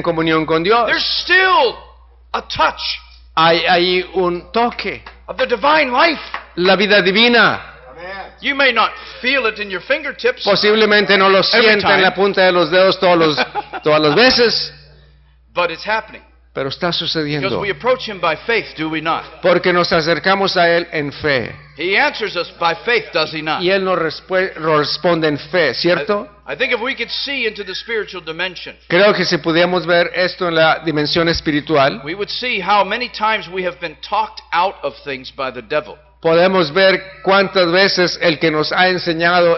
comunión con Dios. There's still a touch Hay un toque, of the divine life. la vida divina. You may not feel it in your fingertips, Posiblemente no lo sienta en la punta de los dedos todas las veces, but it's happening. pero está Because sucediendo. we approach Him by faith, do we not? Porque nos acercamos a Él en fe. He answers us by faith, does He not? Y Él nos responde en fe, ¿cierto? I think if we could see into the spiritual dimension, Creo que si pudiéramos ver esto en la dimensión espiritual, we would see how many times we have been talked out of things by the devil. podemos ver cuántas veces el que nos ha enseñado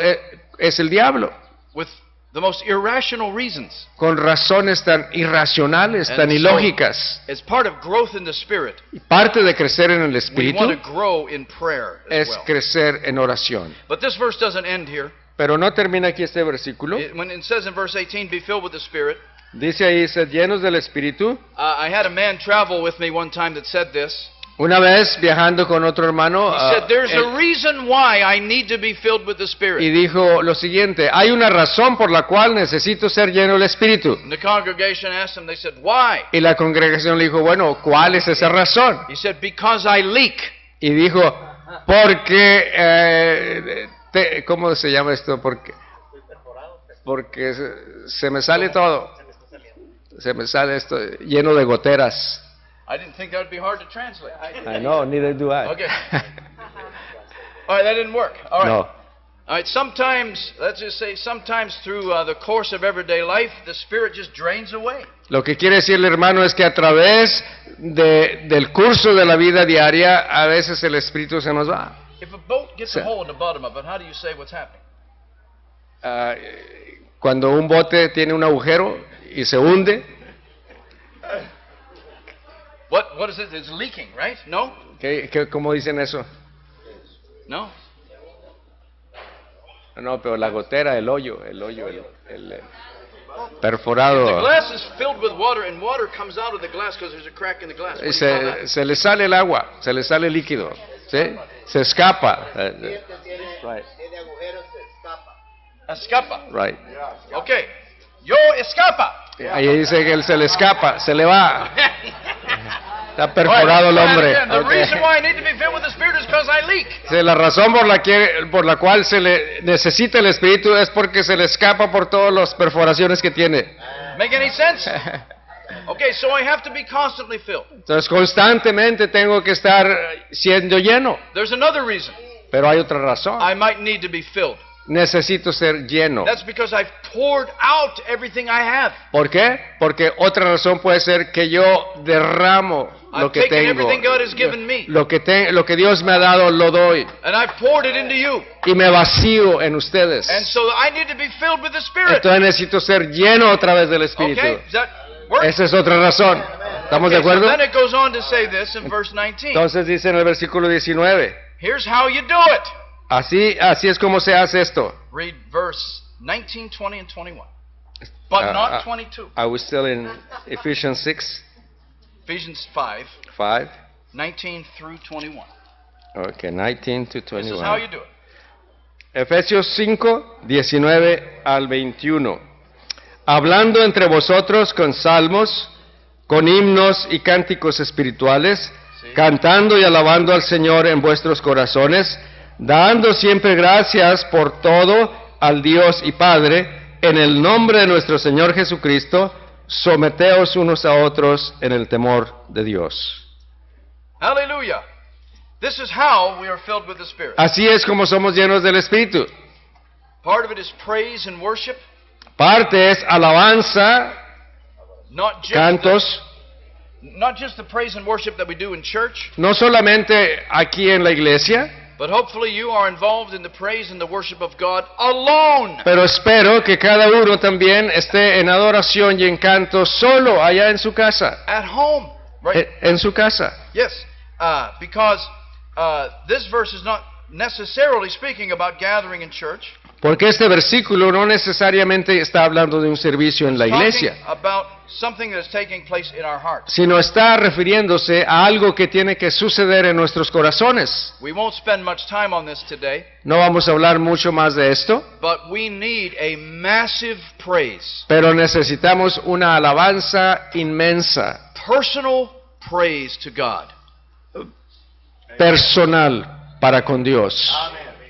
es el diablo, With the most irrational reasons. con razones tan irracionales, tan And so, ilógicas. as part of growth in the Spirit, Y parte de crecer en el we espíritu want to grow in prayer as es well. crecer en oración. But this verse doesn't end here. Pero no termina aquí este versículo. When it says in verse 18, be filled with the Spirit, Dice ahí, sed llenos del espíritu. I had a man travel with me one time that said this. Una vez viajando con otro hermano, He said, there's a reason why I need to be filled with the y Spirit. dijo lo siguiente: hay una razón por la cual necesito ser lleno del espíritu. And the congregation asked him, they said, why? Y la congregación le dijo, bueno, ¿cuál es esa razón? He said, because I leak. Y dijo, porque, ¿cómo se llama esto? Porque se me sale todo. Se me sale esto lleno de goteras. I didn't think that would be hard to translate. I know, neither do I. Okay. All right, that didn't work. All right. No. All right, sometimes, let's just say, sometimes through the course of everyday life, the Spirit just drains away. Lo que quiere decirle, hermano, es que a través del curso de la vida diaria, a veces el espíritu se nos va. If a boat gets a hole in the bottom of it, how do you say what's happening? Cuando un bote tiene un agujero y se hunde, What is it? It's leaking, right? No? ¿cómo dicen eso? No? No, pero la gotera, el hoyo, el The perforado. glass is filled with water, and water comes out of the glass because there's a crack in the glass. What do you call that? Se le sale el agua, se le sale el líquido, ¿sí? Se escapa. Right, Escapa. right. Okay. Yo escapa. Ahí dice que él se le escapa, se le va. Está perforado el hombre. The Ok. reason why I need to be filled with the Spirit is because I leak. Sí, la razón por la cual se le necesita el espíritu es porque se le escapa por todas las perforaciones que tiene. Make any sense? Okay, so I have to be constantly filled. Entonces constantemente tengo que estar siendo lleno. There's another reason Pero hay otra razón. I might need to be filled. Necesito ser lleno. That's because I've poured out everything I have. ¿Por qué? Porque otra razón puede ser que yo derramo lo I've que taken tengo. everything God has given me, Lo que Dios me ha dado lo doy and I've poured it into you. y me vacío en ustedes. And so I need to be filled with the Spirit. Entonces necesito ser lleno otra vez del Espíritu. Okay, does that work? Esa es otra razón. ¿Estamos de Okay, so acuerdo? then it goes on to say this in verse 19. Entonces dice en el versículo 19, Here's how you do it. así es como se hace esto. Read verse 19, 20, and 21. But not 22. I was still in Ephesians 6, Ephesians 5, 5. 19 through 21. Okay, 19 to This is how 21. you do it. Efesios 5, 19 al 21. Hablando entre vosotros con salmos, con himnos y cánticos espirituales, Sí. cantando y alabando al Señor en vuestros corazones, dando siempre gracias por todo al Dios y Padre, en el nombre de nuestro Señor Jesucristo, someteos unos a otros en el temor de Dios. Hallelujah. This is how we are filled with the Spirit. Así es como somos llenos del Espíritu. Part of it is praise and worship, Parte es alabanza, not just cantos, not just the praise and worship that we do in church, no solamente aquí en la iglesia, but hopefully you are involved in the praise and the worship of God alone. pero espero que cada uno también esté en adoración y en canto solo allá en su casa, At home, right? en su casa. Yes, because this verse is not necessarily speaking about gathering in church. Porque este versículo no necesariamente está hablando de un servicio en la iglesia, Talking about something that's taking place in our hearts. sino está refiriéndose a algo que tiene que suceder en nuestros corazones. We won't spend much time on this today, No vamos a hablar mucho más de esto, but we need a massive praise, pero necesitamos una alabanza inmensa, personal praise to God, personal para con Dios,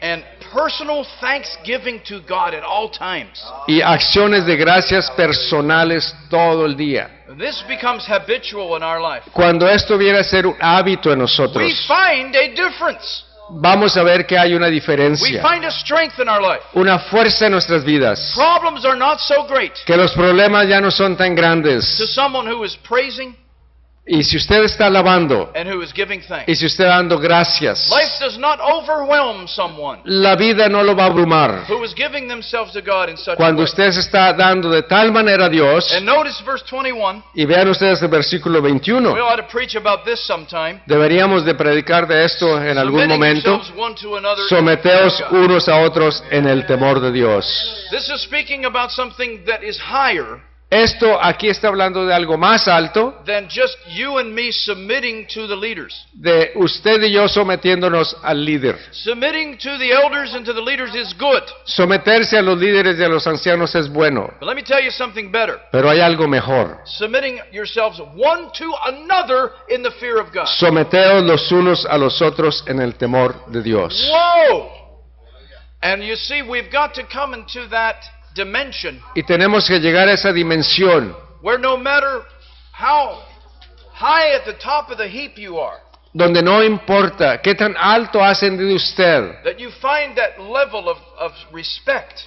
and personal thanksgiving to God at all times. y acciones de gracias personales todo el día. This becomes habitual in our life. Cuando esto viene a ser un hábito en We nosotros, find a difference. vamos a ver que hay una We diferencia, find a strength in our life. una fuerza en nuestras vidas, Problems are not so great que los problemas ya no son tan to grandes. someone who is praising Y si usted está alabando, and who is giving y thanks. si usted dando gracias, Life does not overwhelm someone la vida no lo va a abrumar. who is giving themselves to God in such a Cuando way. usted se está dando de tal manera a Dios, And notice verse 21. y vean ustedes el versículo We 21, ought to preach about this sometime. deberíamos de predicar de esto en algún Submitting momento. yourselves one to another in Someteos the fear of God. unos a otros en el temor de Dios. This is speaking about something that is higher Esto aquí está hablando de algo más alto, than just you and me submitting to the leaders. de usted y yo sometiéndonos al líder. Submitting to the elders and to the leaders is good. Someterse a los líderes y a los ancianos es bueno, But let me tell you something better. pero hay algo mejor. Submitting yourselves one to another in the fear of God. Someteos los unos a los otros en el temor de Dios. Whoa! And you see, we've got to come into that dimension Y tenemos que llegar a esa dimensión where no matter how high at the top of the heap you are, donde no importa qué tan alto hacen de usted, that you find that level of respect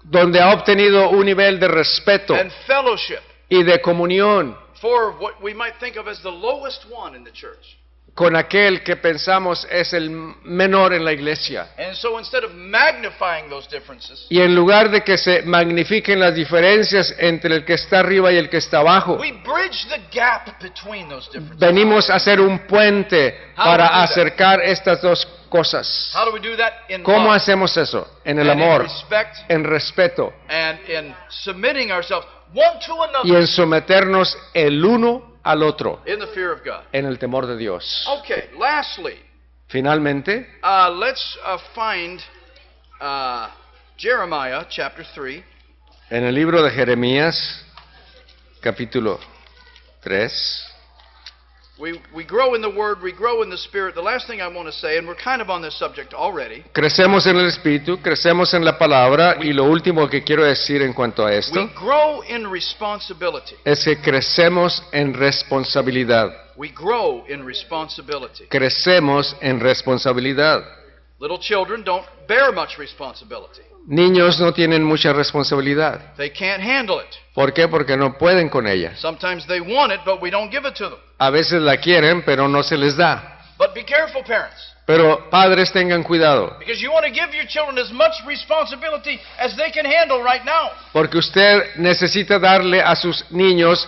donde ha obtenido un nivel de respeto and fellowship y de comunión for what we might think of as the lowest one in the church. con aquel que pensamos es el menor en la iglesia. And so instead of magnifying those differences, Y en lugar de que se magnifiquen las diferencias entre el que está arriba y el que está abajo, we bridge the gap between those differences. venimos a hacer un puente How para do we do that? acercar estas dos cosas. How do we do that? In ¿Cómo love hacemos eso? En el and in amor, respect en respeto and in submitting ourselves one to y another en someternos el uno al otro in the fear of God. en el temor de Dios. Okay, lastly, Finalmente, let's find Jeremiah chapter 3. en el libro de Jeremías, capítulo 3, We grow in the Word, we grow in the Spirit. The last thing I want to say, and we're kind of on this subject already, crecemos en el Espíritu, crecemos en la palabra, y lo último que quiero decir en cuanto a we esto grow in responsibility. es que crecemos en responsabilidad. We grow in responsibility. Crecemos en responsabilidad. Little children don't bear much responsibility. Niños no tienen mucha responsabilidad. They can't handle it. ¿Por qué? Porque no pueden con ella. Sometimes they want it, but we don't give it to them. A veces la quieren, pero no se les da. But be careful, parents, Pero padres, tengan cuidado, because you want to give your children as much responsibility as they can handle right now. porque usted necesita darle a sus niños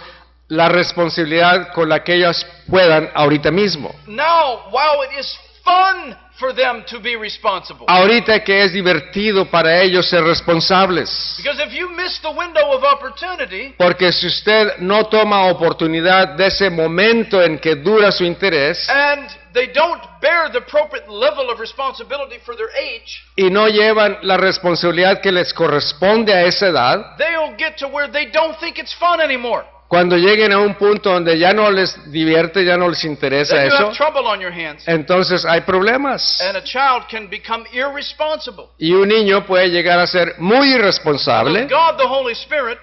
la responsabilidad con la que ellos puedan ahorita mismo. Now, while it is fun for them to be responsible, Ahorita que es divertido para ellos ser responsables. because if you miss the window of opportunity, Porque si usted no toma oportunidad de ese momento en que dura su interés and they don't bear the appropriate level of responsibility for their age, y no llevan la responsabilidad que les corresponde a esa edad, they'll get to where they don't think it's fun anymore. cuando lleguen a un punto donde ya no les divierte, ya no les interesa Then you eso, have trouble on your hands, entonces hay problemas. and a child can become irresponsible. Y un niño puede llegar a ser muy irresponsable, God, the Holy Spirit,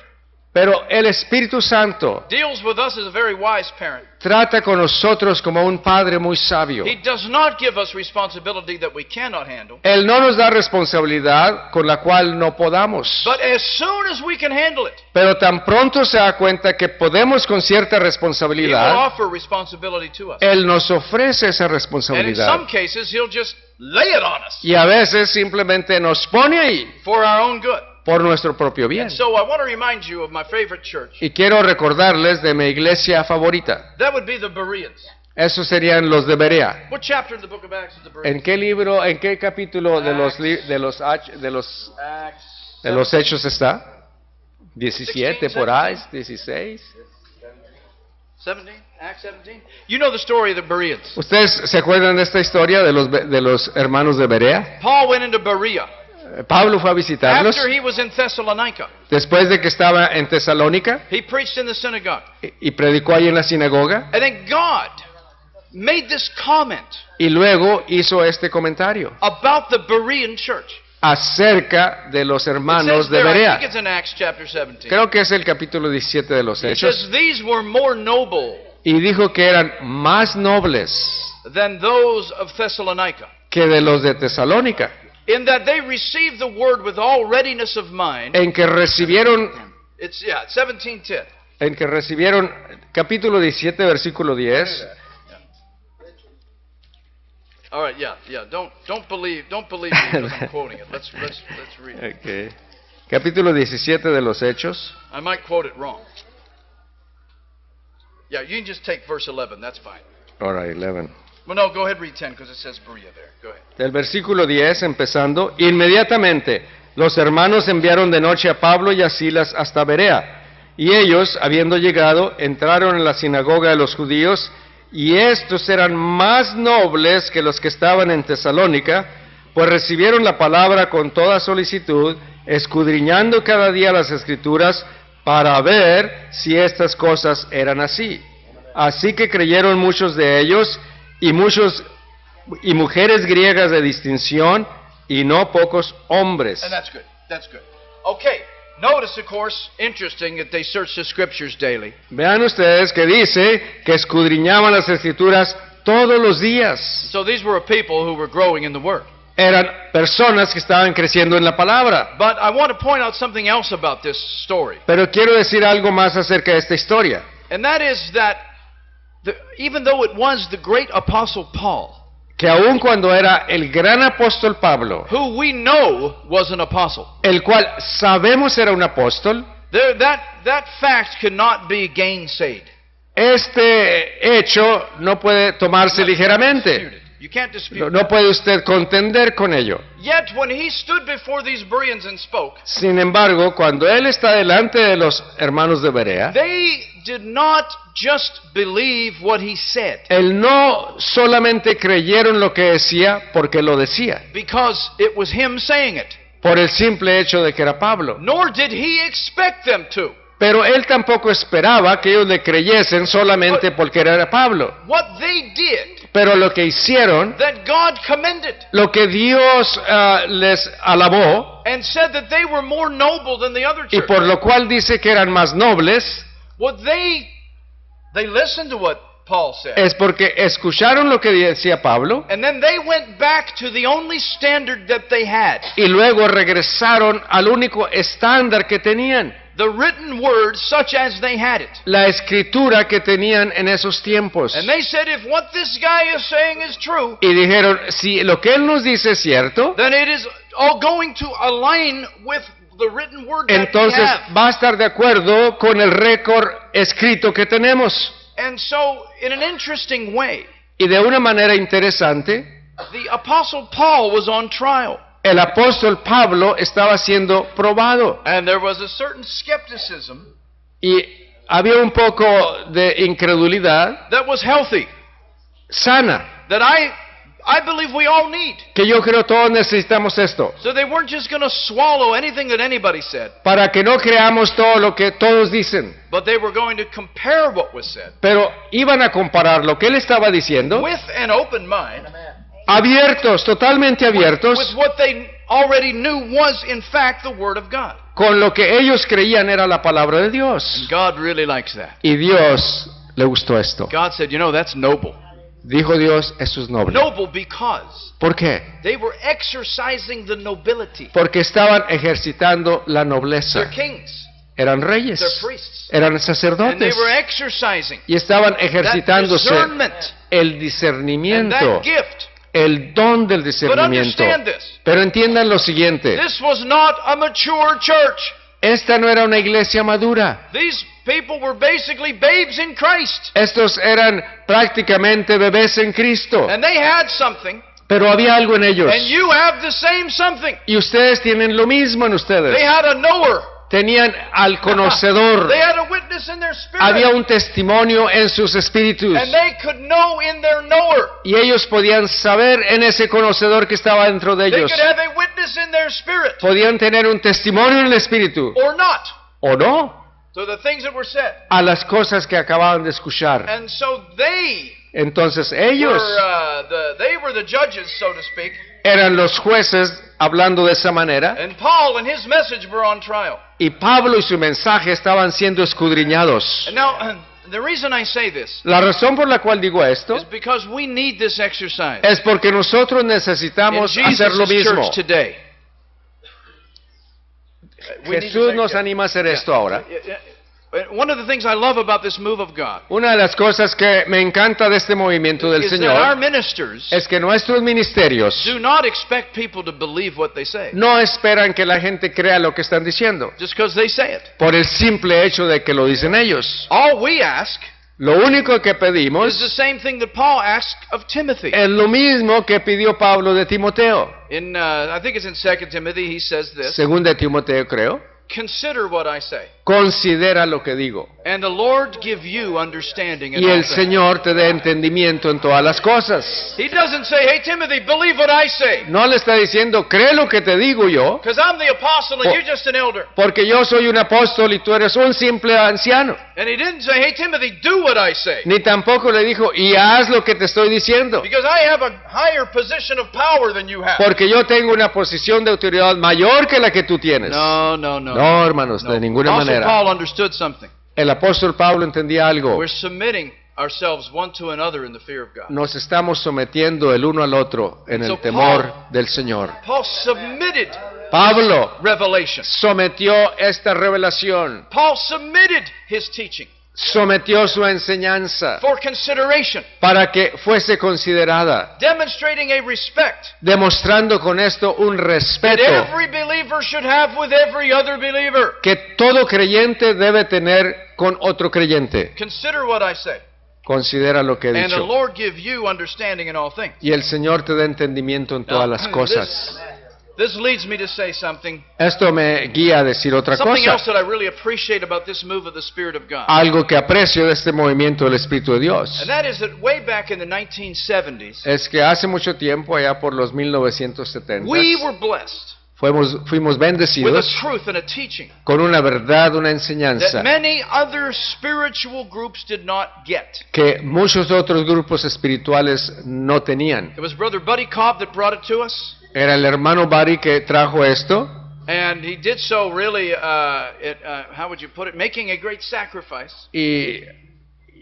pero el Espíritu Santo deals with us as a very wise parent. trata con nosotros como un padre muy sabio. He does not give us responsibility that we cannot handle. Él no nos da responsabilidad con la cual no podamos. But as soon as we can handle it, Pero tan pronto se da cuenta que podemos con cierta He will responsabilidad, offer responsibility to us. Él nos ofrece esa And in responsabilidad. some cases, He'll just lay it on us Y a veces simplemente nos pone ahí for our own good. por nuestro propio bien. And so I want to remind you of my favorite church. Y quiero recordarles de mi iglesia favorita. That would be the Bereans. Esos serían los de Berea. What chapter in the book of Acts is the Bereans? ¿En qué libro, en qué capítulo de los Acts Hechos está? 17 por ahí, 16. 17? Acts 17? You know the story of the Bereans. ¿Ustedes se acuerdan de esta historia de los hermanos de Berea? Paul went into Berea Pablo fue a visitarlos after he was in Thessalonica. después de que estaba en Tesalónica He preached in the synagogue. y predicó ahí en la sinagoga, And then God made this comment y luego hizo este comentario about the Berean church. acerca de los It hermanos says de there, I think Berea. it's in Acts chapter 17. Creo que es el capítulo 17 de los It Hechos. says these were more noble Y dijo que eran más nobles than those of Thessalonica, que de los de Tesalónica, in that they received the word with all readiness of mind. en que recibieron, 17:10. capítulo 17, versículo 10. All right, yeah. Don't believe me because I'm quoting it. Let's read it. Okay. Capítulo 17 de los Hechos. I might quote it wrong. Yeah, you can just take verse 11. That's fine. All right, 11. Well, no, go ahead and read 10 because it says Berea there. Go ahead. Del versículo 10, empezando, inmediatamente los hermanos enviaron de noche a Pablo y a Silas hasta Berea, y ellos, habiendo llegado, entraron en la sinagoga de los judíos, y estos eran más nobles que los que estaban en Tesalónica, pues recibieron la palabra con toda solicitud, escudriñando cada día las Escrituras para ver si estas cosas eran así. Así que creyeron muchos de ellos, y mujeres griegas de distinción, y no pocos hombres. And that's good. That's good. Okay. Notice, of course, interesting that they searched the scriptures daily. Vean ustedes que dice que escudriñaban las Escrituras todos los días. So these were a people who were growing in the Word. Eran personas que estaban creciendo en la palabra. But I want to point out something else about this story. Pero quiero decir algo más acerca de esta historia. And that is that even though it was the great apostle Paul, Que aun cuando era el gran apóstol Pablo, who we know was an apostle, el cual sabemos era un apóstol, that fact cannot be gainsaid. este hecho no puede tomarse ligeramente. You can't dispute. No puede usted contender con ello. Yet when he stood before these Bereans and spoke, Sin embargo, cuando él está delante de los hermanos de Berea, they did not just believe what he said, él no solamente creyeron lo que decía porque lo decía, because it was him saying it, por el simple hecho de que era Pablo. nor did he expect them to. Pero él tampoco esperaba que ellos le creyesen solamente porque era Pablo. What they did, Pero lo que hicieron, that God commended, lo que Dios les alabó, and said that they were more noble than the other y church. por lo cual dice que eran más nobles, What they listened to what Paul said, es porque escucharon lo que decía Pablo, and then they went back to the only standard that they had, y luego regresaron al único estándar que tenían, the written word such as they had it. la escritura que tenían en esos tiempos. And they said, if what this guy is saying is true, Y dijeron, si lo que él nos dice es cierto, then it is all going to align with the written word that we entonces have. va a estar de acuerdo con el récord escrito que tenemos. And so, in an interesting way, Y de una manera interesante, the Apostle Paul was on trial. el apóstol Pablo estaba siendo probado. And there was a certain skepticism Y había un poco de incredulidad that was healthy, sana, that I believe we all need. que yo creo todos necesitamos esto, So they weren't just going to swallow anything that anybody said, para que no creamos todo lo que todos dicen, but they were going to compare what was said pero iban a comparar lo que él estaba diciendo, with an open mind, abiertos, totalmente with abiertos, what they already knew was in fact the Word of God. con lo que ellos creían era la palabra de Dios. God really likes that. Y Dios le gustó esto. God said, you know, that's noble. Dijo Dios, eso es noble. Noble because ¿Por qué? they were exercising the nobility. Porque estaban ejercitando la They're nobleza. kings, Eran reyes, they're priests, eran and they sacerdotes, were exercising y estaban that ejercitándose discernment el and discernimiento, that gift. el don del But discernimiento. understand this. Pero entiendan lo siguiente, This was not a mature church. Esta no era una iglesia madura. These people were basically babes in Christ. Estos eran prácticamente bebés en Cristo. And they had something, Pero había algo en ellos. and you have the same something. Y ustedes tienen lo mismo en ustedes. They had a knower. Tenían al conocedor. They had a witness in their spirit. Había un testimonio en sus espíritus. And they could know in their knower. Y ellos podían saber en ese conocedor que estaba dentro de They ellos. could have a witness in their spirit. Podían tener un testimonio en el espíritu. Or not. ¿O no? To the things that were said. A las cosas que acababan de escuchar. And so they Entonces ellos they were the judges, so to speak. eran los jueces hablando de esa manera. And Paul and his message were on trial. Y Pablo y su mensaje estaban siendo escudriñados. And now, the reason I say this La razón por la cual digo esto is because we need this exercise es porque nosotros in necesitamos hacer lo Jesus' mismo. church today. We need Jesús to nos make- anima a hacer esto ahora. One of the things I love about this move of God Una de las cosas que me encanta de este movimiento del is that our Señor ministers es que nuestros ministerios do not expect people to believe what they say no esperan que la gente crea lo que están diciendo just because they say it. por el simple hecho de que lo dicen ellos. All we ask Lo único que is pedimos the same thing that Paul asked of Timothy. es lo mismo que pidió Pablo de Timoteo. In I think it's in 2 Timothy, he says this: Según de Timoteo, creo. consider what I say, Considera lo que digo. and the Lord give you understanding in Y all el things. Señor te dé entendimiento en todas las cosas. He doesn't say, hey Timothy, believe what I say, No le está diciendo, cree lo que te digo yo, because I'm the apostle and Po- you're just an elder. porque yo soy un apóstol y tú eres un simple anciano. And he didn't say, hey Timothy, do what I say, Ni tampoco le dijo, y haz lo que te estoy diciendo, because I have a higher position of power than you have. porque yo tengo una posición de autoridad mayor que la que tú tienes. No. No, hermanos, de ninguna Apostle manera. Paul understood something. El apóstol Pablo entendía algo. We're submitting ourselves one to another in the fear of God. Nos estamos sometiendo el uno al otro en So el temor Paul- del Señor. Paul submitted Pablo revelation. sometió esta revelación, Paul submitted his teaching sometió su enseñanza for consideration, para que fuese considerada, demonstrating a respect demostrando con esto un that respeto every believer should have with every other believer. que todo creyente debe tener con otro creyente. Consider what I say, Considera lo que he and the dicho. Lord give you understanding in all things. Y el Señor te da entendimiento en todas las cosas. This leads me to say something. Esto me guía a decir otra Something else cosa. that I really appreciate about this move of the Spirit of God. Algo que aprecio de este movimiento del Espíritu de Dios. And that is that way back in the 1970s, Es que hace mucho tiempo, allá por los 1970, we were blessed fuimos with a bendecidos truth and a teaching con una verdad, una that enseñanza many other spiritual groups did not get. que muchos otros grupos espirituales no tenían. It was Brother Buddy Cobb that brought it to us, Era el hermano Barry que trajo esto and he did so really, how would you put it, making a great sacrifice. y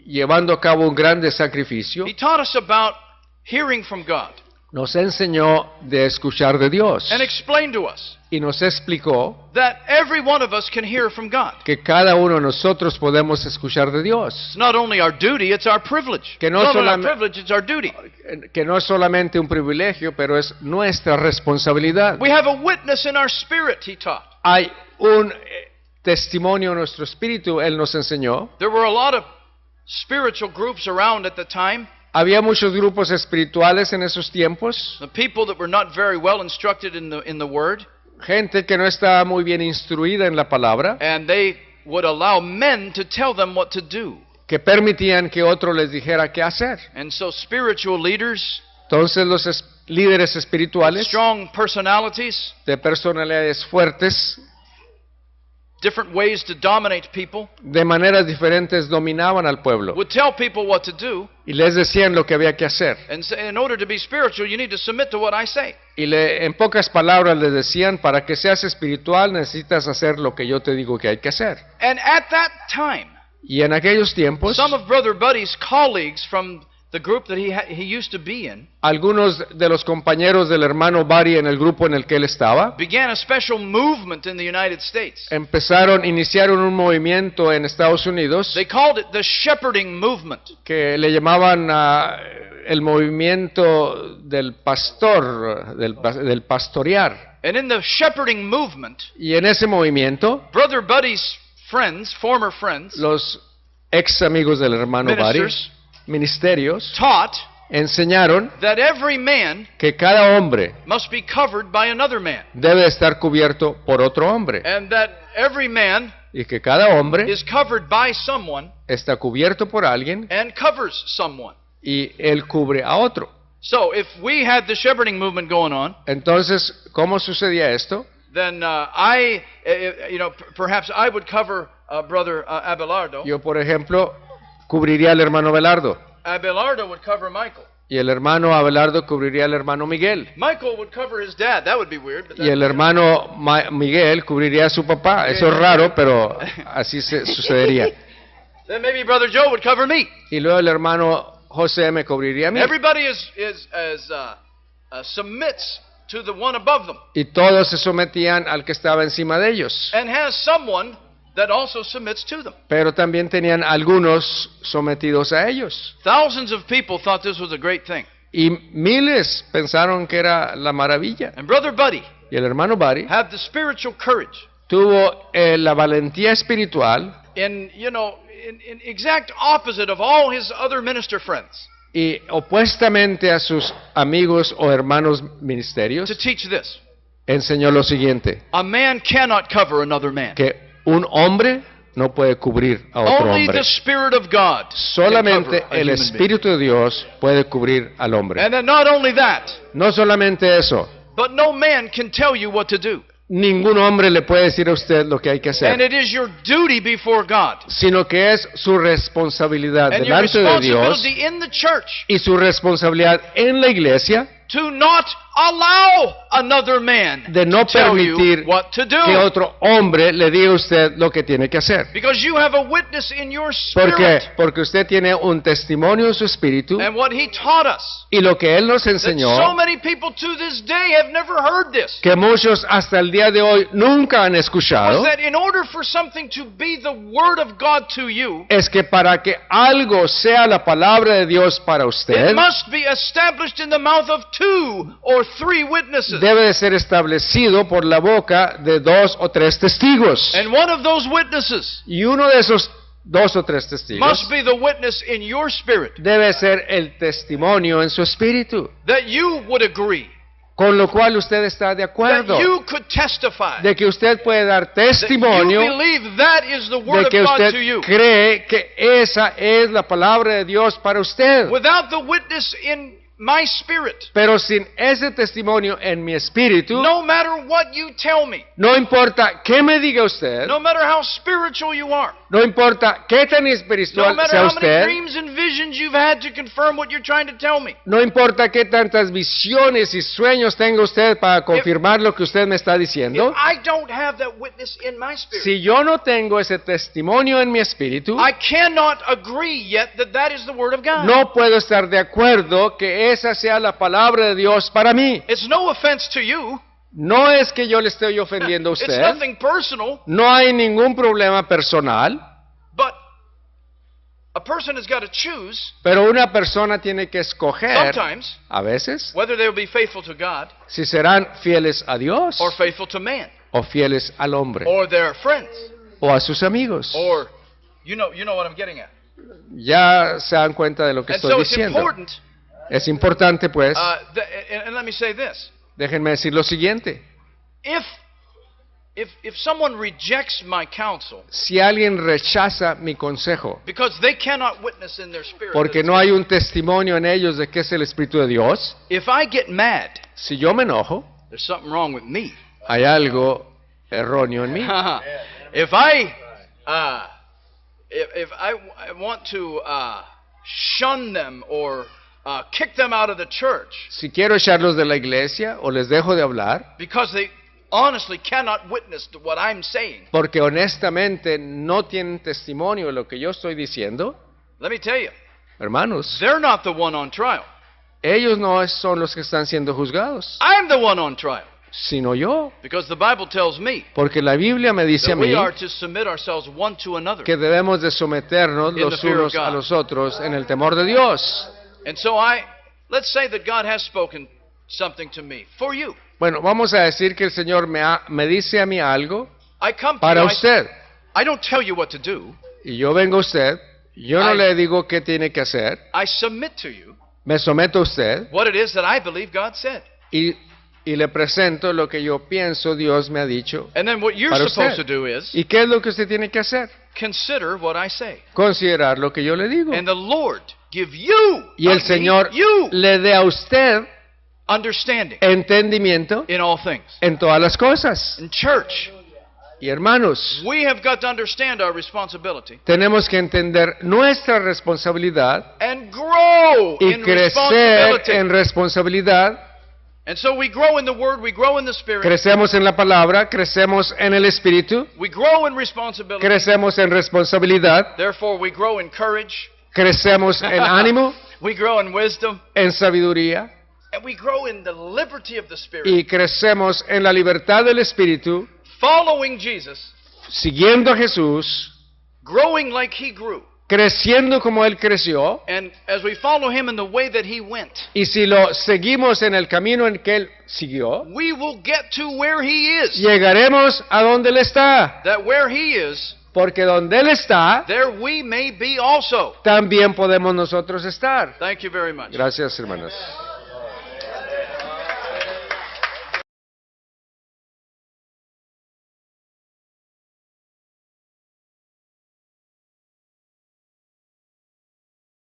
llevando a cabo un grande sacrificio. He taught us about hearing from God Nos enseñó de escuchar de Dios and explained to us y nos explicó that every one of us can hear from God. que cada uno de nosotros podemos escuchar de Dios, It's not only our duty, it's our privilege. Que no It's not only our solamente- privilege, it's our duty. que no es solamente un privilegio, pero es nuestra responsabilidad. We have a witness in our spirit, he taught. Hay un testimonio en nuestro espíritu, Él nos enseñó. There were a lot of spiritual groups around at the time, Había muchos grupos espirituales en esos tiempos, the people that were not very well instructed in the Word, gente que no estaba muy bien instruida en la palabra, and they would allow men to tell them what to do. que permitían que otro les dijera qué hacer. And so spiritual leaders, Entonces los líderes espirituales strong personalities, de personalidades fuertes, different ways to dominate people, de maneras diferentes dominaban al pueblo would tell people what to do, y les decían lo que había que hacer. and say, in order to be spiritual, you need to submit to what I say. Y en pocas palabras les decían, para que seas espiritual necesitas hacer lo que yo te digo que hay que hacer. And at that time, Y en aquellos tiempos, some of Brother Buddy's colleagues from the group that he used to be in algunos de los compañeros del hermano Barry en el grupo en el que él estaba, began a special movement in the United States. iniciaron un movimiento en Estados Unidos They called it the shepherding movement. que le llamaban el movimiento del pastor, del pastorear. And in the shepherding movement, Y en ese movimiento, Brother Buddy's friends, former friends, los ex amigos del hermano Buddy, ministers, ministerios, taught enseñaron that every man que cada hombre must be covered by another man, debe estar cubierto por otro hombre and that every man y que cada hombre is covered by someone está cubierto por alguien and covers someone. y él cubre a otro. So if we had the shepherding movement going on, Entonces, ¿cómo sucedía esto? then perhaps I would cover Brother Abelardo. Yo, por ejemplo, cubriría al hermano Abelardo Abelardo would cover Michael. y el hermano Abelardo cubriría al hermano Miguel Michael would cover his dad. That would be weird. But y el hermano Miguel cubriría a su papá. Eso es raro, pero así sucedería. Then maybe Brother Joe would cover me. Y luego el hermano José me cubriría a mí. Everybody submits to the one above them, Y todos se sometían al que estaba encima de ellos. and has someone that also submits to them. Pero también tenían algunos sometidos a ellos. Thousands of people thought this was a great thing. Y miles pensaron que era la maravilla. And Brother Buddy Y el hermano Buddy had the spiritual courage tuvo la valentía espiritual in exact opposite of all his other minister friends y opuestamente a sus amigos o hermanos ministerios, to teach this. enseñó lo siguiente, A man cannot cover another man. que un hombre no puede cubrir a otro Only hombre. the Spirit of God can Solamente cover a el human being. Espíritu de Dios puede cubrir al hombre. And then not only that, No solamente eso, but no man can tell you what to do. ningún hombre le puede decir a usted lo que hay que And hacer, it is your duty before God sino que es su responsabilidad and your delante de Dios responsibility in the church y su responsabilidad en la iglesia to not allow another man de no to tell you permitir what to do. que otro hombre le diga a usted lo que tiene que hacer. Because you have a witness in your ¿Por qué? spirit. Porque usted tiene un testimonio en su espíritu And what he taught us, y lo que él nos that enseñó, so many people to this day have never heard this, que muchos hasta el día de hoy nunca han was escuchado, that in order for something to be the Word of God to you, es que para que algo sea la palabra de Dios para it usted, must be established in the mouth of 2 or 3 witnesses. debe de ser establecido por la boca de 2 o 3 testigos. And one of those witnesses Y uno de esos 2 o 3 testigos must be the witness in your spirit debe ser el testimonio en su espíritu, that you would agree, con lo cual usted está de acuerdo, that you could testify, de que usted puede dar that you testimonio, believe that is the Word de of que God usted to you. cree que esa es la palabra de Dios para usted. Without the witness in my spirit, Pero sin ese testimonio en mi espíritu, no matter what you tell me, no importa qué me diga usted, no matter how spiritual you are, no importa qué tan no espiritual matter sea how many usted, dreams and visions you've had to confirm what you're trying to tell me, no importa qué tantas visiones y sueños tenga usted para confirmar lo que usted me está if diciendo, I don't have that witness in my spirit, si yo no tengo ese testimonio en mi espíritu, I cannot agree yet that that is the Word of God. no puedo estar de acuerdo que esa sea la palabra de Dios para mí. It's no offense to you. No es que yo le estoy ofendiendo a It's usted, nothing personal, no hay ningún problema personal, but a person has got to choose pero una persona tiene que escoger sometimes a veces whether they will be faithful to God si serán fieles a Dios or faithful to man o fieles al hombre or their friends o a sus amigos. or you know what I'm getting at. Ya se dan cuenta de lo que And estoy so it's diciendo. important. Es importante, pues, And let me say this: déjenme decir lo siguiente. if someone rejects my counsel Si alguien rechaza mi consejo because they cannot witness in their spirit, porque no hay un testimonio en ellos de que es el Espíritu de Dios, if I get mad, si yo me enojo, there's something wrong with me. hay algo erróneo en mí. If I want to shun them or kick them out of the church Si quiero echarlos de la iglesia o les dejo de hablar because they honestly cannot witness to what I'm saying, porque honestamente no tienen testimonio de lo que yo estoy diciendo, let me tell you, hermanos, they're not the one on trial. ellos no son los que están siendo juzgados, I'm the one on trial sino yo, because the Bible tells me porque la Biblia me dice a that we mí are to submit ourselves one to another. que debemos de someternos In the los fear of unos a God. los otros en el temor de Dios. And so let's say that God has spoken something to me for you. Bueno, vamos a decir que el Señor me dice a mí algo I come to para you. usted. I don't tell you what to do. Y yo vengo a usted, yo no I- le digo qué tiene que hacer, I submit to you me someto a usted what it is that I believe God said. y le presento lo que yo pienso Dios me ha dicho. And then what you're Para supposed usted. to do is ¿Y qué es lo que usted tiene que hacer? consider what I say. Considerar lo que yo le digo. And the Lord give you, Y el not me, Señor you le dé a usted understanding entendimiento in all things. en todas las cosas. In church, Y hermanos, we have got to understand our responsibility tenemos que entender nuestra responsabilidad and grow y in crecer responsibility. en responsabilidad. And so we grow in the Word, we grow in the Spirit, Crecemos en la palabra, crecemos en el espíritu, we grow in responsibility. crecemos en responsabilidad, Therefore, we grow in courage, crecemos en ánimo, we grow in wisdom, en sabiduría and we grow in the liberty of the Spirit. y crecemos en la libertad del espíritu, Following Jesus, siguiendo a Jesús, growing like He grew. creciendo como Él creció. And as we follow Him in the way that He went, Y si lo seguimos en el camino en que Él siguió, we will get to where He is. llegaremos a donde Él está. That where He is, Porque donde Él está, there we may be also. también podemos nosotros estar. Thank you very much. Gracias, hermanas.